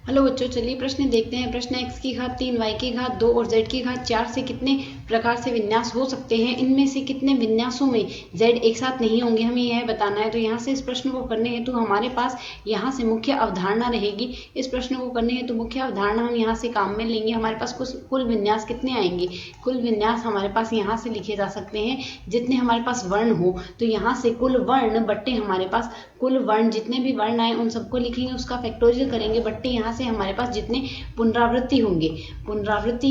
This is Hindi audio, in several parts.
हेलो बच्चों, चलिए प्रश्न देखते हैं। प्रश्न x की घात 3 y की घात 2 और z की घात 4 से कितने प्रकार से विन्यास हो सकते हैं, इनमें से कितने विन्यासों में z एक साथ नहीं होंगे, हमें यह बताना है। तो यहाँ से इस प्रश्न को करने हेतु हमारे पास यहाँ से मुख्य अवधारणा रहेगी। इस प्रश्न को करने हेतु मुख्य अवधारणा हम यहाँ से काम में लेंगे। हमारे पास कुल विन्यास कितने आएंगे? कुल विन्यास हमारे पास यहाँ से लिखे जा सकते हैं जितने हमारे पास वर्ण हो। तो यहाँ से कुल वर्ण बट्टे हमारे पास कुल वर्ण, जितने भी वर्ण आए उन सबको लिखेंगे, उसका फैक्टोरियल करेंगे, बट्टे यहाँ से हमारे पास जितने पुनरावृत्ति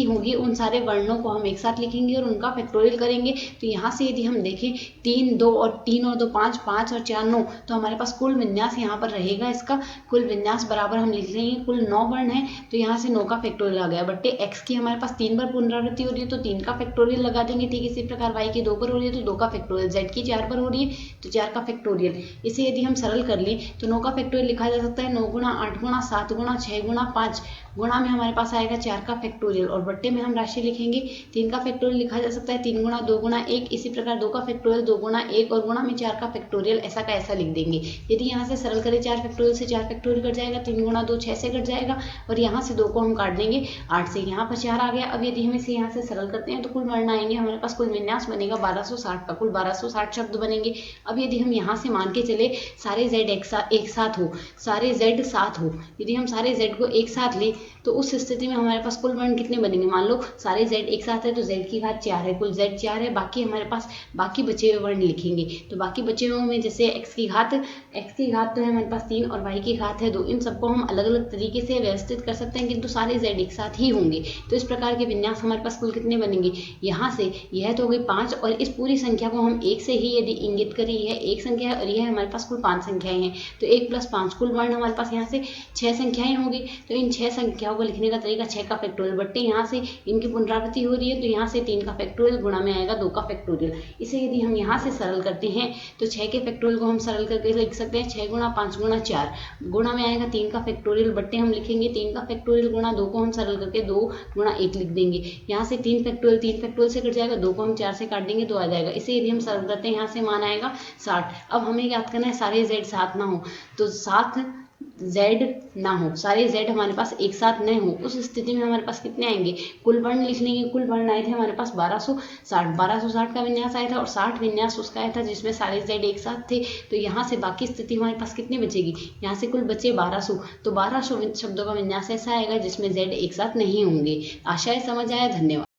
होंगी उन सारे वर्णों को हम एक साथ लिखेंगे और उनका फैक्टोरियल करेंगे। तो यहाँ से यदि हम देखें 3 2 और 2 5, 5 और 4 9, तो हमारे पास कुल विन्यास यहाँ पर रहेगा। इसका कुल विन्यास बराबर हम लिख लेंगे, कुल 9 वर्ण है तो यहाँ से 9 का फैक्टोरियल आ गया, बट्टे x की हमारे पास 3 बार पुनरावृत्ति हो रही है तो 3 का फैक्टोरियल लगा देंगे। ठीक इसी प्रकार y की 2 पर हो रही है तो 2 का फैक्टोरियल, z की 4 पर हो रही है तो 4 का फैक्टोरियल। इसे यदि हम सरल कर लें तो 9 का फैक्टोरियल लिखा जा सकता है 9 गुणा 8 गुणा 7 गुणा 6 गुणा 5, गुणा में हमारे पास आएगा 4 का फैक्टोरियल और बट्टे में हम राशि लिखेंगे 3 का फैक्टोरियल लिखा जा सकता है 3 गुणा 2 गुणा 1, इसी प्रकार 2 का फैक्टोरियल 2 गुणा 1 और गुणा में 4 का फैक्टोरियल, ऐसा का ऐसा लिख देंगे। यदि यहाँ से सरल करें 4 फैक्टोरियल से 4 फैक्टोरियल कट जाएगा, 3 गुणा 2 6 से कट जाएगा और यहाँ से 2 को हम काट देंगे 8 से, यहाँ पर 4 आ गया। अब यदि हम इसे यहाँ से सरल करते हैं तो कुल वर्ण आएंगे हमारे पास, कुल विन्यास बनेगा 1260 का, कुल 1260 शब्द बनेंगे। अब यदि हम यहाँ से मान के चले सारे z एक साथ हो, सारे z साथ हो, यदि हम सारे z को एक साथ लें तो उस स्थिति में हमारे पास कुल वर्ण कितने बनेंगे? मान लो सारे z एक साथ है तो z की घात 4 है, कुल z 4 है। बाकी हमारे पास बाकी बचे हुए वर्ण लिखेंगे, तो बाकी बचे हुए में जैसे x की घात तो है हमारे पास 3 और y की घात है 2, इन सबको हम अलग अलग तरीके से व्यवस्थित कर सकते हैं किंतु सारे z एक साथ ही होंगे। तो इस प्रकार के विन्यास हमारे पास कुल कितने बनेंगे? यहाँ से यह तो हो गई 5 और इस पूरी संख्या को हम 1 से ही यदि इंगित करें, यह 1 संख्या है और यह हमारे पास कुल 5 संख्याएं हैं तो 1 + 5, कुल वर्ण हमारे पास यहाँ से 6 संख्याएं होंगी। तो इन 6 संख्याओं को लिखने का तरीका 6 का फैक्टोरियल, बट्टे यहाँ से इनकी पुनरावृत्ति हो रही है तो यहाँ से 3 का फैक्टोरियल, गुणा में आएगा 2 का फैक्टोरियल। इसे यदि हम यहाँ से सरल करते हैं तो 6 के फैक्टोरियल को हम सरल करके लिख सकते हैं 6 गुणा 5 गुणा 4, गुणा में आएगा 3 का फैक्टोरियल, बट्टे हम लिखेंगे 3 का फैक्टोरियल गुणा 2 को हम सरल करके 2 गुणा 1 लिख देंगे। यहाँ से 3 फैक्टोरियल से कट जाएगा, 2 को हम 4 से काट देंगे 2 आ जाएगा। इसे यदि हम सरल करते हैं यहाँ से मान आएगा 60। अब हमें याद करना है सारे z साथ ना हो, तो साथ z ना हो, सारे z हमारे पास एक साथ नहीं हो, उस स्थिति में हमारे पास कितने आएंगे? कुल वर्ण लिख लेंगे। कुल वर्ण आए थे हमारे पास 1260 का विन्यास आया था और 60 विन्यास उसका आया था जिसमें सारे z एक साथ थे। तो यहाँ से बाकी स्थिति हमारे पास कितनी बचेगी? यहाँ से कुल बचे 1200, तो 1200 शब्दों का विन्यास ऐसा आएगा जिसमें z एक साथ नहीं होंगे। आशा है समझ आया। धन्यवाद।